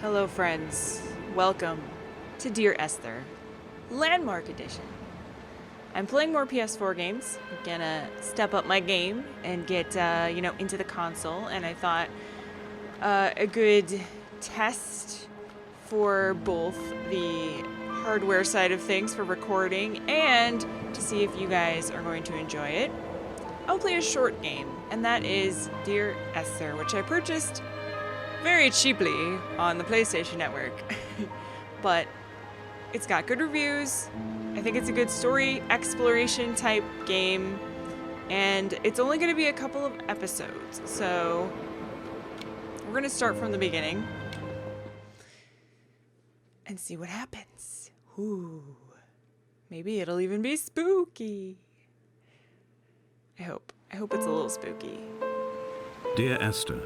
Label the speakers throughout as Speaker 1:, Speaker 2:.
Speaker 1: Hello friends, welcome to Dear Esther, Landmark Edition. I'm playing more PS4 games. I'm gonna step up my game and get, into the console, and I thought a good test for both the hardware side of things for recording and to see if you guys are going to enjoy it. I'll play a short game, and that is Dear Esther, which I purchased very cheaply on the PlayStation Network. But it's got good reviews. I think it's a good story exploration type game, and it's only going to be a couple of episodes, so we're going to start from the beginning and see what happens. Ooh, maybe it'll even be spooky. I hope it's a little spooky.
Speaker 2: Dear Esther,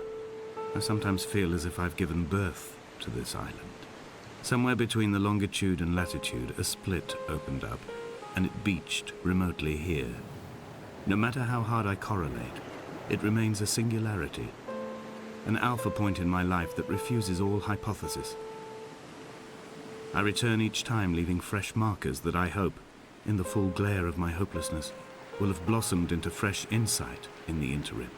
Speaker 2: I sometimes feel as if I've given birth to this island. Somewhere between the longitude and latitude, a split opened up, and it beached remotely here. No matter how hard I correlate, it remains a singularity, an alpha point in my life that refuses all hypothesis. I return each time leaving fresh markers that I hope, in the full glare of my hopelessness, will have blossomed into fresh insight in the interim.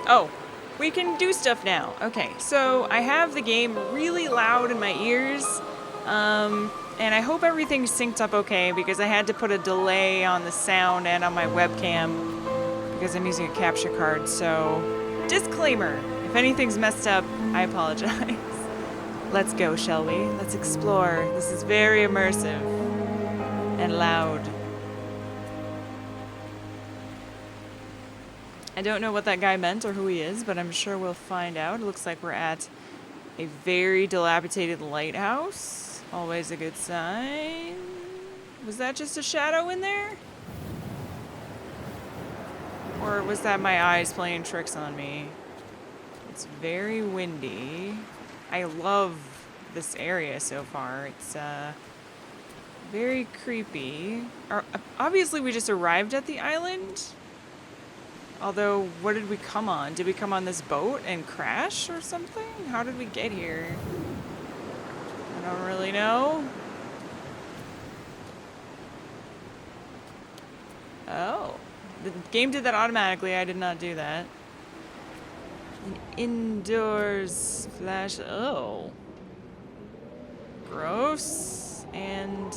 Speaker 1: Oh, we can do stuff now. Okay, so I have the game really loud in my ears, and I hope everything's synced up okay because I had to put a delay on the sound and on my webcam because I'm using a capture card. So, disclaimer, if anything's messed up, I apologize. Let's go, shall we? Let's explore. This is very immersive and loud. I don't know what that guy meant or who he is, but I'm sure we'll find out. It looks like we're at a very dilapidated lighthouse. Always a good sign. Was that just a shadow in there? Or was that my eyes playing tricks on me? It's very windy. I love this area so far. It's very creepy. Obviously, we just arrived at the island. Although, what did we come on? Did we come on this boat and crash or something? How did we get here? I don't really know. Oh. The game did that automatically. I did not do that. An indoors flash. Oh. Gross. And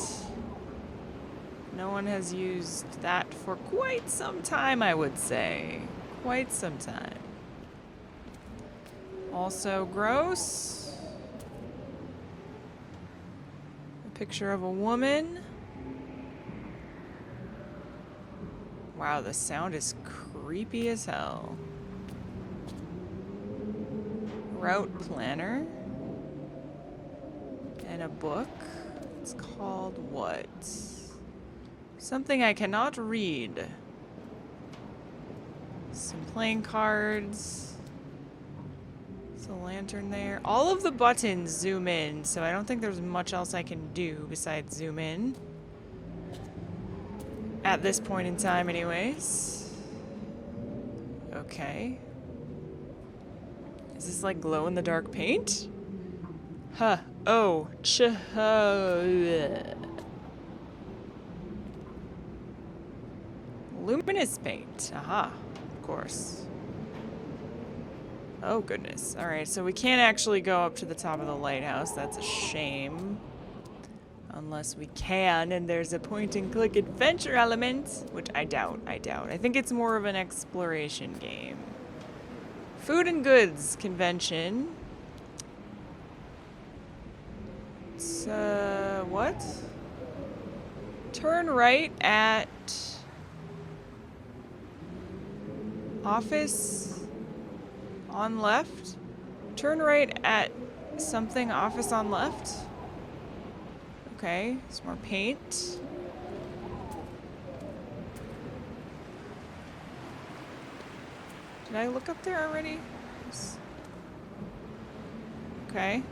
Speaker 1: no one has used that for quite some time, I would say. Quite some time. Also gross. A picture of a woman. Wow, the sound is creepy as hell. Route planner. And a book. It's called what? Something I cannot read. Some playing cards. There's a lantern there. All of the buttons zoom in, so I don't think there's much else I can do besides zoom in. At this point in time, anyways. Okay. Is this like glow-in-the-dark paint? Huh. Oh. Luminous paint. Aha. Of course. Oh, goodness. Alright, so we can't actually go up to the top of the lighthouse. That's a shame. Unless we can, and there's a point-and-click adventure element, which I doubt. I think it's more of an exploration game. Food and goods convention. It's, what? Turn right at office on left. Turn right at something office on left. Okay, some more paint. Did I look up there already? Okay.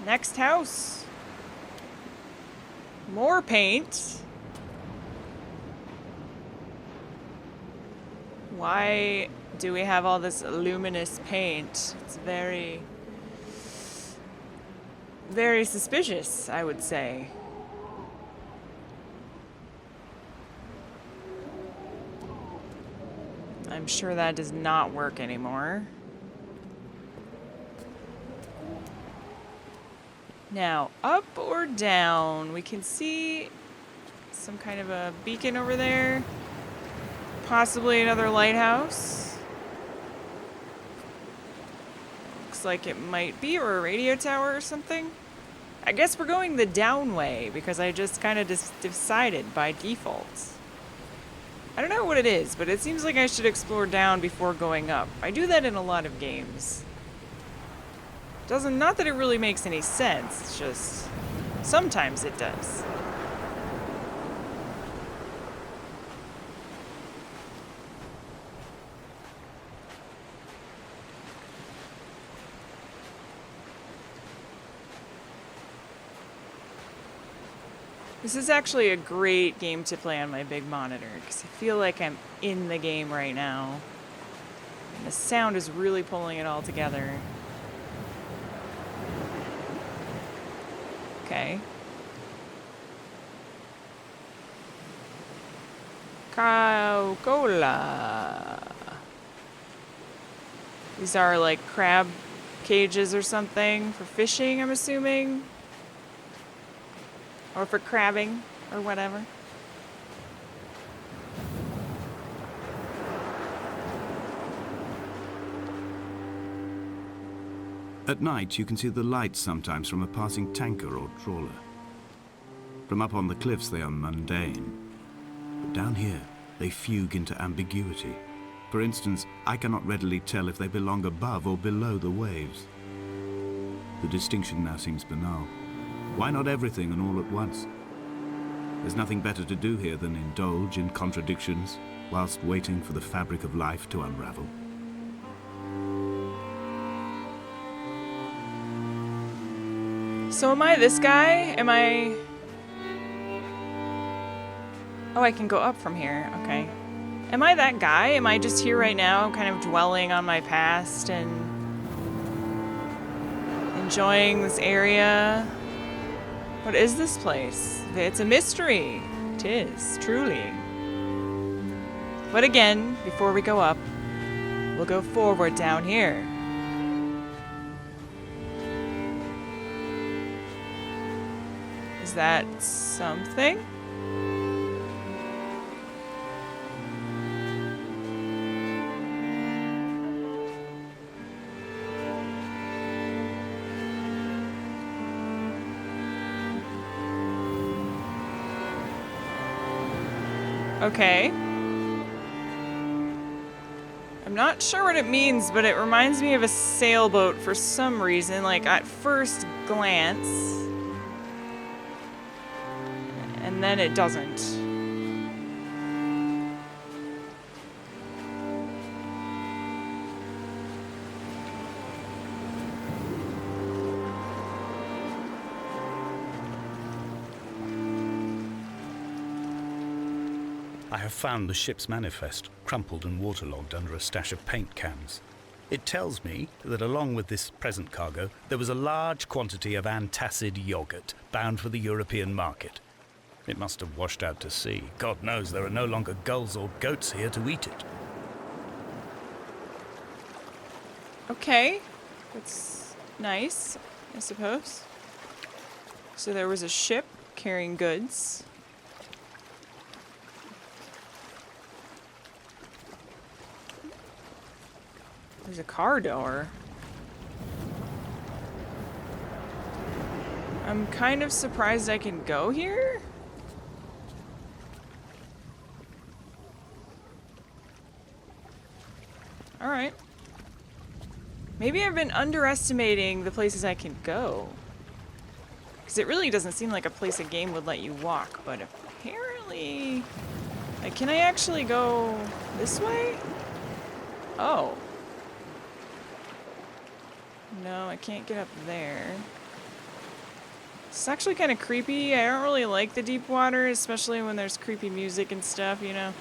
Speaker 1: Next house. More paint. Why do we have all this luminous paint? It's very, very suspicious, I would say. I'm sure that does not work anymore. Now, up or down? We can see some kind of a beacon over there. Possibly another lighthouse. Looks like it might be, or a radio tower or something. I guess we're going the down way because I just kind of decided by default. I don't know what it is, but it seems like I should explore down before going up. I do that in a lot of games. Not that it really makes any sense, it's just sometimes it does. This is actually a great game to play on my big monitor because I feel like I'm in the game right now. And the sound is really pulling it all together. Okay. Coca-Cola. These are like crab cages or something for fishing, I'm assuming. Or for crabbing, or whatever.
Speaker 2: At night, you can see the lights sometimes from a passing tanker or trawler. From up on the cliffs, they are mundane. But down here, they fugue into ambiguity. For instance, I cannot readily tell if they belong above or below the waves. The distinction now seems banal. Why not everything and all at once? There's nothing better to do here than indulge in contradictions whilst waiting for the fabric of life to unravel.
Speaker 1: So am I this guy? Am I... Oh, I can go up from here. Okay. Am I that guy? Am I just here right now, kind of dwelling on my past and enjoying this area? What is this place? It's a mystery. It is, truly. But again, before we go up, we'll go forward down here. Is that something? Okay. I'm not sure what it means, but it reminds me of a sailboat for some reason, like at first glance. And then it doesn't.
Speaker 2: I have found the ship's manifest, crumpled and waterlogged under a stash of paint cans. It tells me that along with this present cargo, there was a large quantity of antacid yogurt bound for the European market. It must have washed out to sea. God knows there are no longer gulls or goats here to eat it.
Speaker 1: Okay. That's nice, I suppose. So there was a ship carrying goods. There's a car door. I'm kind of surprised I can go here. All right. Maybe I've been underestimating the places I can go. Because it really doesn't seem like a place a game would let you walk, but apparently... Like, can I actually go this way? Oh. No, I can't get up there. It's actually kind of creepy. I don't really like the deep water, especially when there's creepy music and stuff, you know?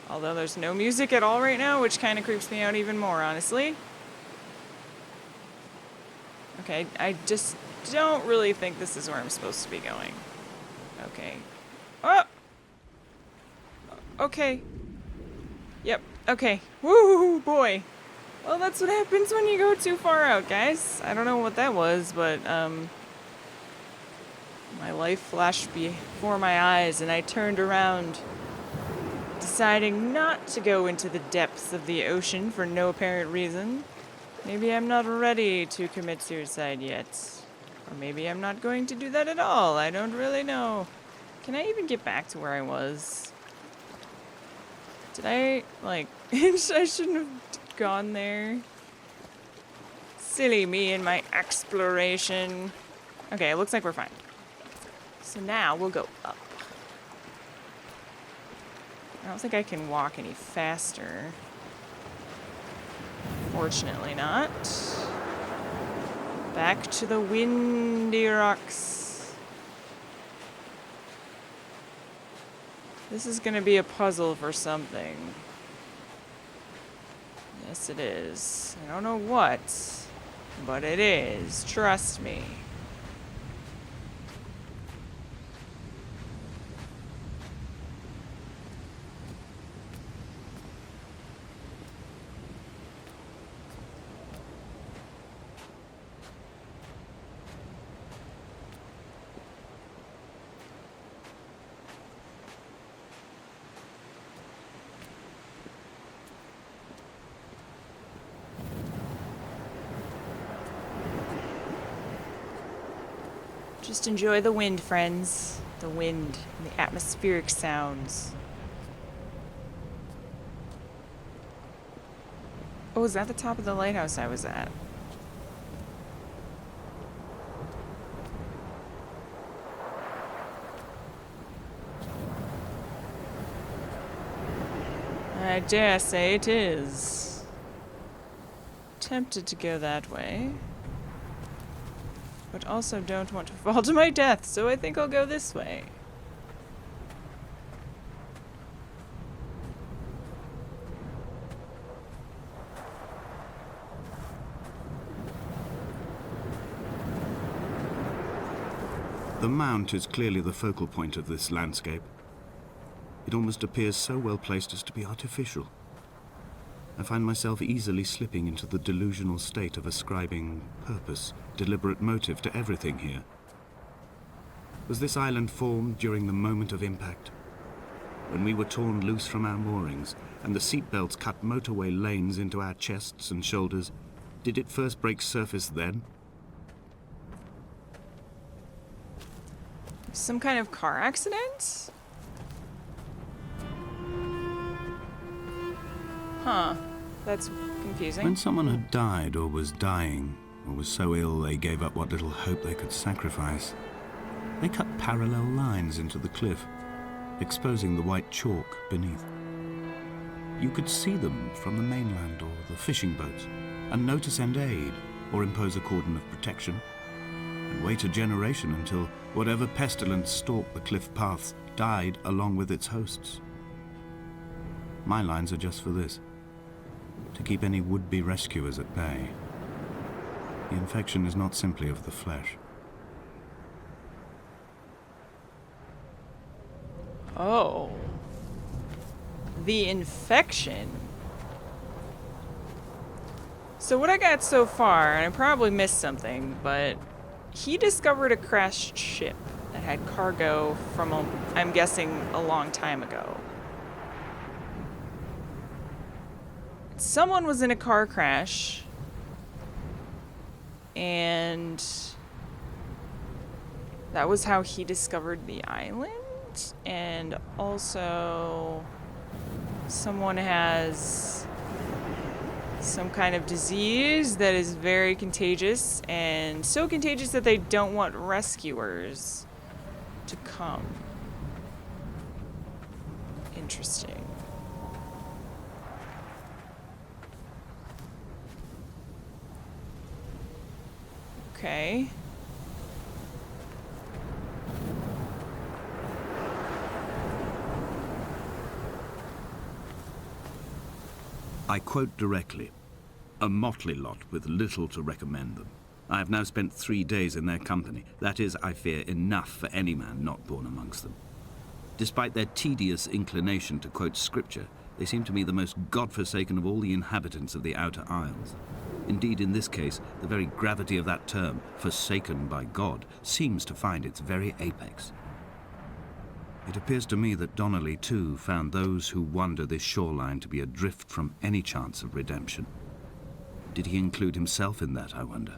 Speaker 1: Although there's no music at all right now, which kind of creeps me out even more, honestly. Okay, I just don't really think this is where I'm supposed to be going. Okay. Oh! Okay. Yep, okay. Woo, boy. Well, that's what happens when you go too far out, guys. I don't know what that was, but, my life flashed before my eyes, and I turned around, deciding not to go into the depths of the ocean for no apparent reason. Maybe I'm not ready to commit suicide yet. Or maybe I'm not going to do that at all. I don't really know. Can I even get back to where I was? Did I, like... I shouldn't have gone there. Silly me and my exploration. Okay, it looks like we're fine. So now we'll go up. I don't think I can walk any faster. Fortunately not. Back to the windy rocks. This is gonna be a puzzle for something. Yes, it is. I don't know what, but it is. Trust me. Just enjoy the wind, friends. The wind and the atmospheric sounds. Oh, is that the top of the lighthouse I was at? I dare say it is. Tempted to go that way. But also don't want to fall to my death, so I think I'll go this way.
Speaker 2: The mount is clearly the focal point of this landscape. It almost appears so well placed as to be artificial. I find myself easily slipping into the delusional state of ascribing purpose, deliberate motive to everything here. Was this island formed during the moment of impact? When we were torn loose from our moorings and the seatbelts cut motorway lanes into our chests and shoulders, did it first break surface then?
Speaker 1: Some kind of car accident? Huh. That's confusing.
Speaker 2: When someone had died or was dying, or was so ill they gave up what little hope they could sacrifice, they cut parallel lines into the cliff, exposing the white chalk beneath. You could see them from the mainland or the fishing boats, and know to send aid or impose a cordon of protection, and wait a generation until whatever pestilence stalked the cliff paths died along with its hosts. My lines are just for this. To keep any would-be rescuers at bay. The infection is not simply of the flesh.
Speaker 1: Oh. The infection. So what I got so far, and I probably missed something, but he discovered a crashed ship that had cargo from, I'm guessing, a long time ago. Someone was in a car crash, and that was how he discovered the island. And also, someone has some kind of disease that is very contagious, and so contagious that they don't want rescuers to come. Interesting. Okay.
Speaker 2: I quote directly. A motley lot with little to recommend them. I have now spent 3 days in their company. That is, I fear, enough for any man not born amongst them. Despite their tedious inclination to quote scripture, they seem to me the most godforsaken of all the inhabitants of the Outer Isles. Indeed, in this case, the very gravity of that term, forsaken by God, seems to find its very apex. It appears to me that Donnelly, too, found those who wander this shoreline to be adrift from any chance of redemption. Did he include himself in that, I wonder?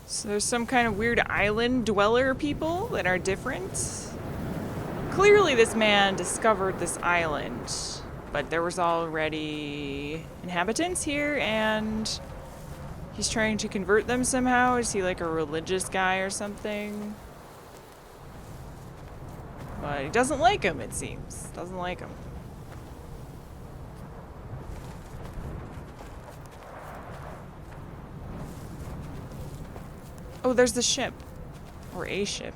Speaker 1: So there's some kind of weird island dweller people that are different. Clearly this man discovered this island, but there was already inhabitants here, and he's trying to convert them somehow. Is he like a religious guy or something? But he doesn't like him, it seems. Doesn't like him. Oh, there's the ship. Or a ship.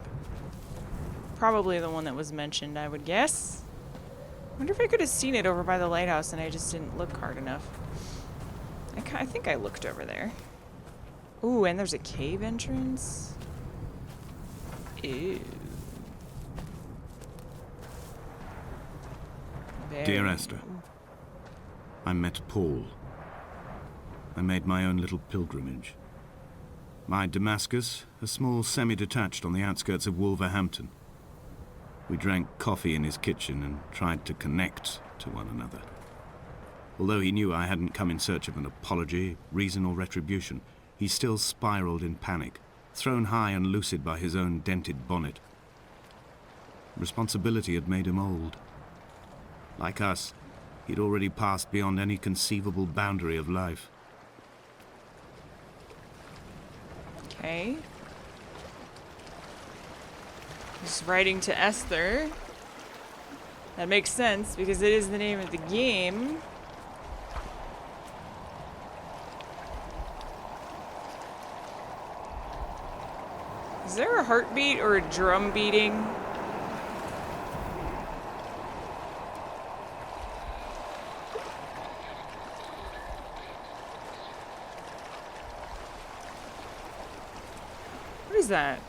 Speaker 1: Probably the one that was mentioned, I would guess. I wonder if I could have seen it over by the lighthouse and I just didn't look hard enough. I think I looked over there. Ooh, and there's a cave entrance. Ew.
Speaker 2: Dear Esther, I met Paul. I made my own little pilgrimage. My Damascus, a small semi-detached on the outskirts of Wolverhampton. We drank coffee in his kitchen and tried to connect to one another. Although he knew I hadn't come in search of an apology, reason, or retribution, he still spiraled in panic, thrown high and lucid by his own dented bonnet. Responsibility had made him old. Like us, he'd already passed beyond any conceivable boundary of life.
Speaker 1: Okay. He's writing to Esther. That makes sense because it is the name of the game. Is there a heartbeat or a drum beating? What is that?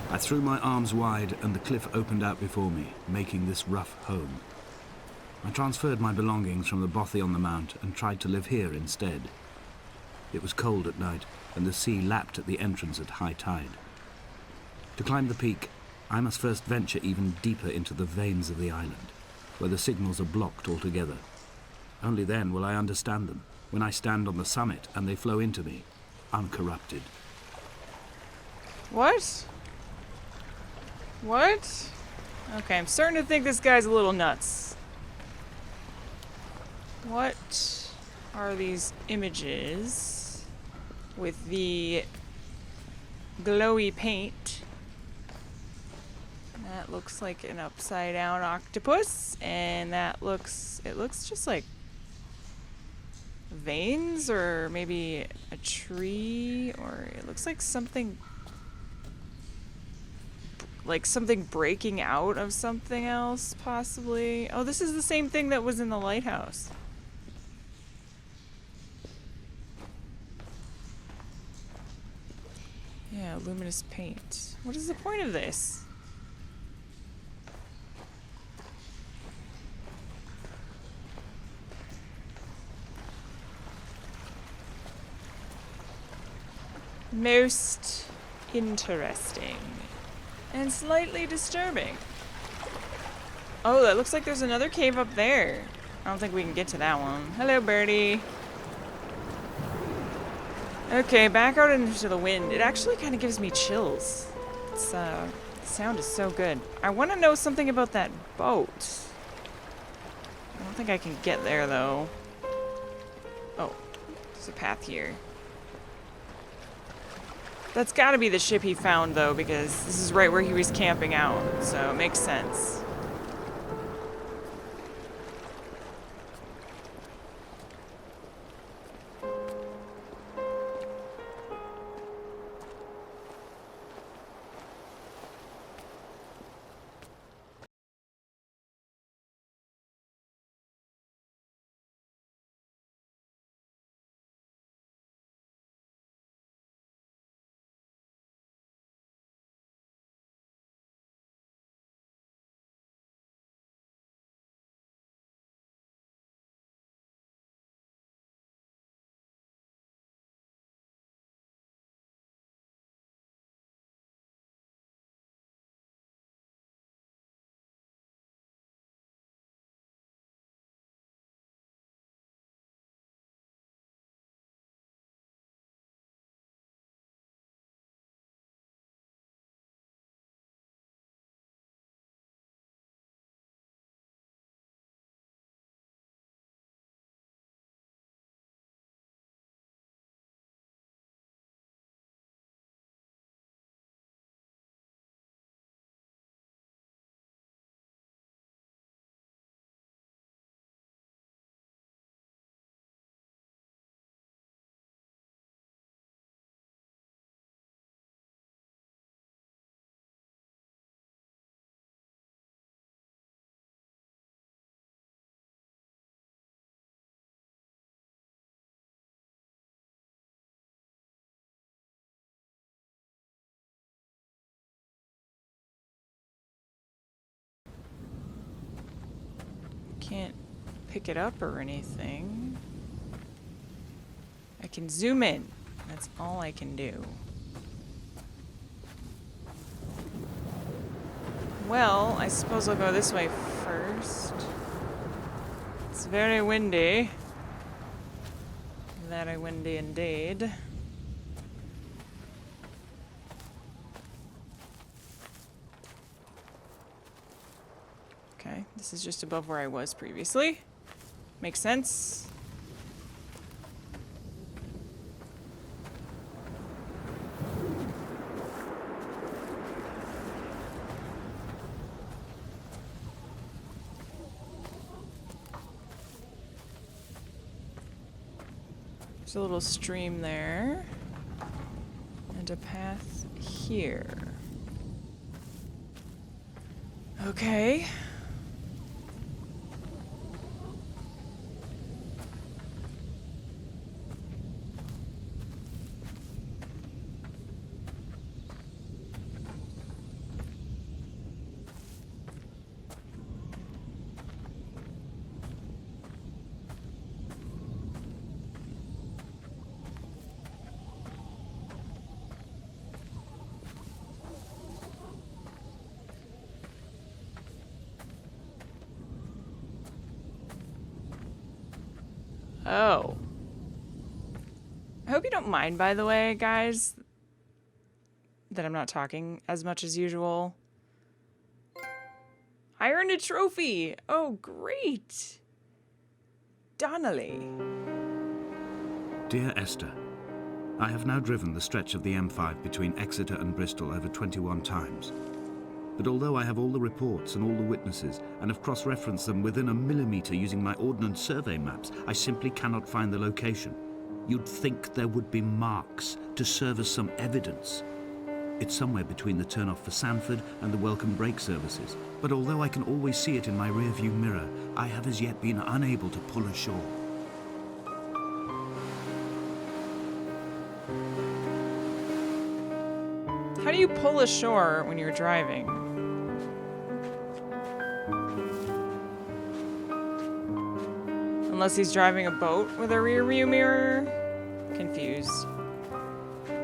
Speaker 2: I threw my arms wide and the cliff opened out before me, making this rough home. I transferred my belongings from the bothy on the mount and tried to live here instead. It was cold at night and the sea lapped at the entrance at high tide. To climb the peak, I must first venture even deeper into the veins of the island, where the signals are blocked altogether. Only then will I understand them, when I stand on the summit and they flow into me, uncorrupted.
Speaker 1: What? What? Okay, I'm starting to think this guy's a little nuts. What are these images with the glowy paint? That looks like an upside down octopus, and it looks just like veins, or maybe a tree, or it looks like something breaking out of something else, possibly. Oh, this is the same thing that was in the lighthouse. Yeah, luminous paint. What is the point of this? Most interesting. And slightly disturbing. Oh, that looks like there's another cave up there. I don't think we can get to that one. Hello, birdie. Okay, back out into the wind. It actually kind of gives me chills. It's, the sound is so good. I want to know something about that boat. I don't think I can get there, though. Oh, there's a path here. That's gotta be the ship he found, though, because this is right where he was camping out, so it makes sense. Can't pick it up or anything. I can zoom in. That's all I can do. Well, I suppose I'll go this way first. It's very windy. Very windy indeed. Okay, this is just above where I was previously. Makes sense. There's a little stream there. And a path here. Okay. Oh. I hope you don't mind, by the way, guys, that I'm not talking as much as usual. I earned a trophy! Oh, great! Donnelly.
Speaker 2: Dear Esther, I have now driven the stretch of the M5 between Exeter and Bristol over 21 times. But although I have all the reports and all the witnesses, and have cross-referenced them within a millimetre using my Ordnance Survey maps, I simply cannot find the location. You'd think there would be marks to serve as some evidence. It's somewhere between the turn-off for Sanford and the welcome brake services, but although I can always see it in my rear-view mirror, I have as yet been unable to pull ashore.
Speaker 1: How do you pull ashore when you're driving? Unless he's driving a boat with a rear view mirror? Confused.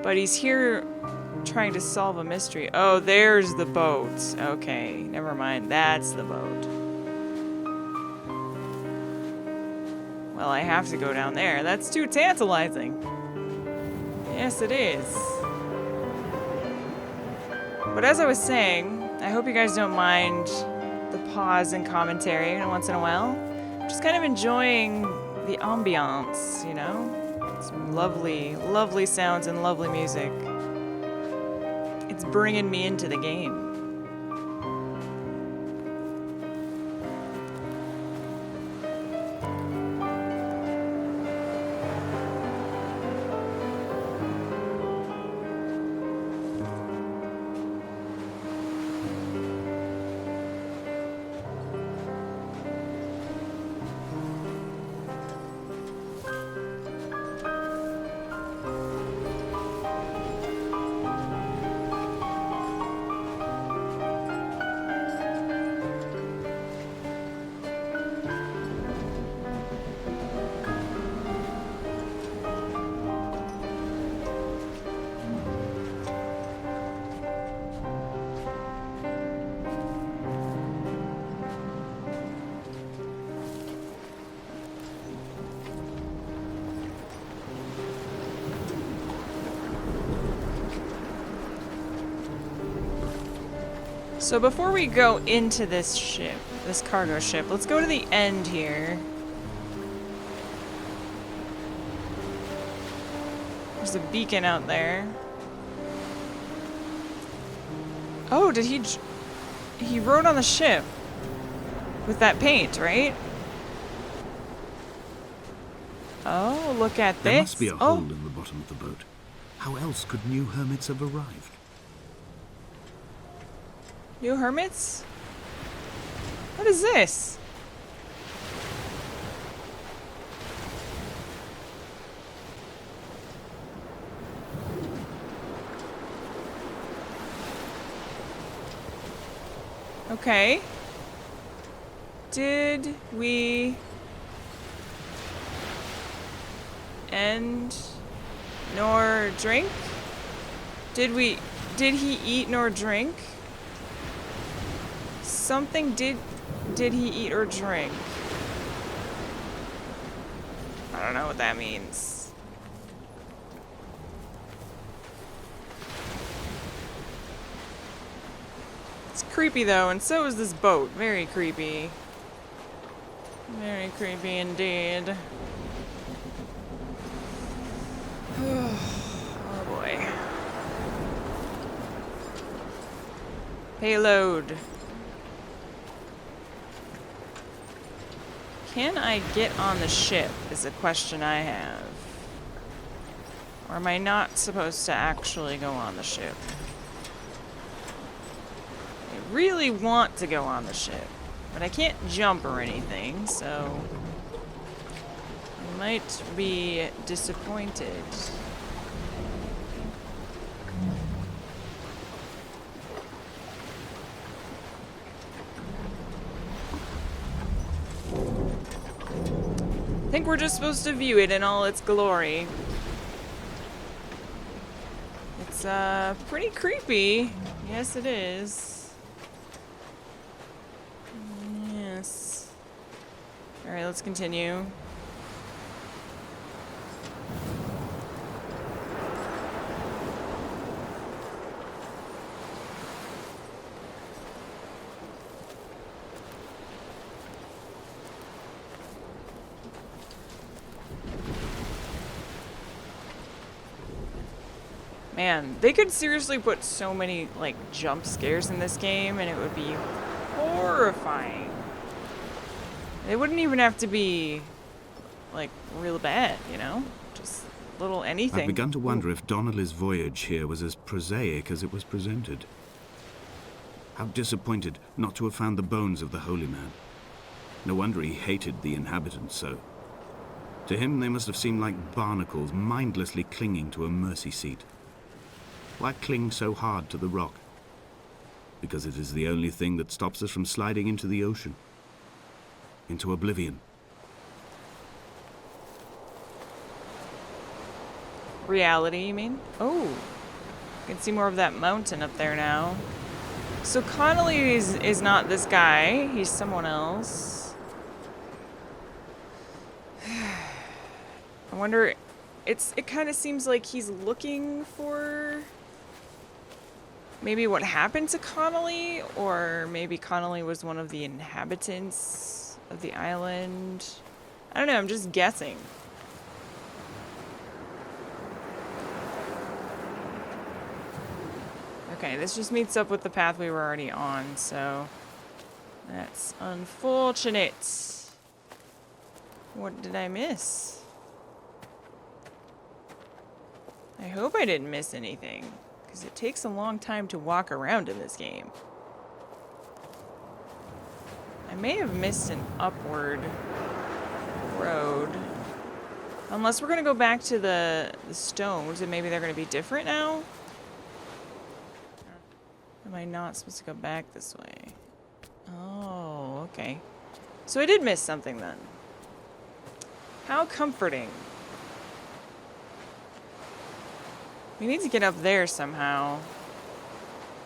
Speaker 1: But he's here trying to solve a mystery. Oh, there's the boat. Okay, never mind. That's the boat. Well, I have to go down there. That's too tantalizing. Yes, it is. But as I was saying, I hope you guys don't mind the pause and commentary once in a while. Just kind of enjoying the ambiance, you know? Some lovely, lovely sounds and lovely music. It's bringing me into the game. So before we go into this ship, this cargo ship, let's go to the end here. There's a beacon out there. Oh, did he rode on the ship with that paint, right? Oh, look at this.
Speaker 2: There must be a hole in the bottom of the boat. How else could new hermits have arrived?
Speaker 1: New hermits? What is this? Okay. Did we end nor drink? Did he eat nor drink? Something did he eat or drink? I don't know what that means. It's creepy though, and so is this boat. Very creepy. Very creepy indeed. Oh boy. Payload. Can I get on the ship is a question I have. Or am I not supposed to actually go on the ship? I really want to go on the ship, but I can't jump or anything, so I might be disappointed. I think we're just supposed to view it in all its glory. It's pretty creepy. Yes, it is. Yes. Alright, let's continue. Man, they could seriously put so many, like, jump scares in this game, and it would be horrifying. They wouldn't even have to be, like, real bad, you know? Just little anything.
Speaker 2: I've begun to wonder if Donnelly's voyage here was as prosaic as it was presented. How disappointed not to have found the bones of the holy man. No wonder he hated the inhabitants so. To him, they must have seemed like barnacles mindlessly clinging to a mercy seat. Why cling so hard to the rock? Because it is the only thing that stops us from sliding into the ocean. Into oblivion.
Speaker 1: Reality, you mean? Oh, I can see more of that mountain up there now. So Connolly is not this guy. He's someone else. I wonder... It kind of seems like he's looking for... maybe what happened to Connolly? Or maybe Connolly was one of the inhabitants of the island? I don't know, I'm just guessing. Okay, this just meets up with the path we were already on, so that's unfortunate. What did I miss? I hope I didn't miss anything, because it takes a long time to walk around in this game. I may have missed an upward road. Unless we're going to go back to the stones, and maybe they're going to be different now? Am I not supposed to go back this way? Oh, okay. So I did miss something then. How comforting. We need to get up there somehow.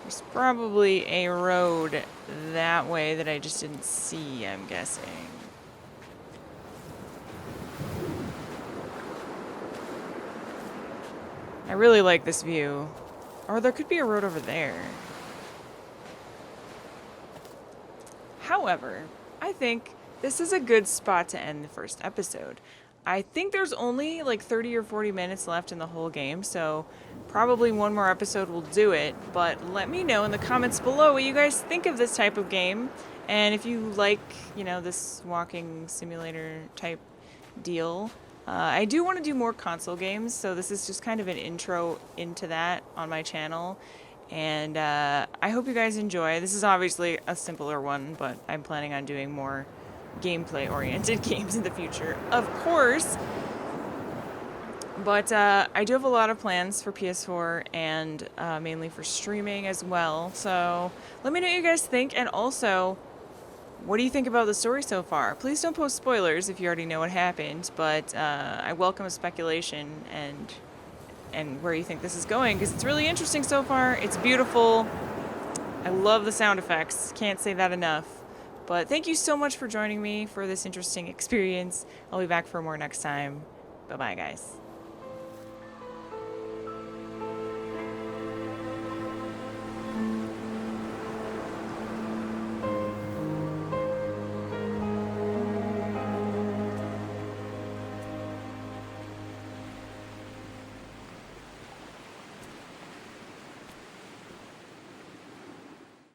Speaker 1: There's probably a road that way that I just didn't see, I'm guessing. I really like this view. Or there could be a road over there. However, I think this is a good spot to end the first episode. I think there's only like 30 or 40 minutes left in the whole game, so probably one more episode will do it, but let me know in the comments below what you guys think of this type of game, and if you like, you know, this walking simulator type deal. I do want to do more console games, so this is just kind of an intro into that on my channel, and I hope you guys enjoy. This is obviously a simpler one, but I'm planning on doing more gameplay-oriented games in the future, of course. But I do have a lot of plans for PS4 and mainly for streaming as well. So let me know what you guys think, and also, what do you think about the story so far? Please don't post spoilers if you already know what happened, but I welcome a speculation and where you think this is going, because it's really interesting so far. It's beautiful. I love the sound effects. Can't say that enough. But thank you so much for joining me for this interesting experience. I'll be back for more next time. Bye-bye, guys.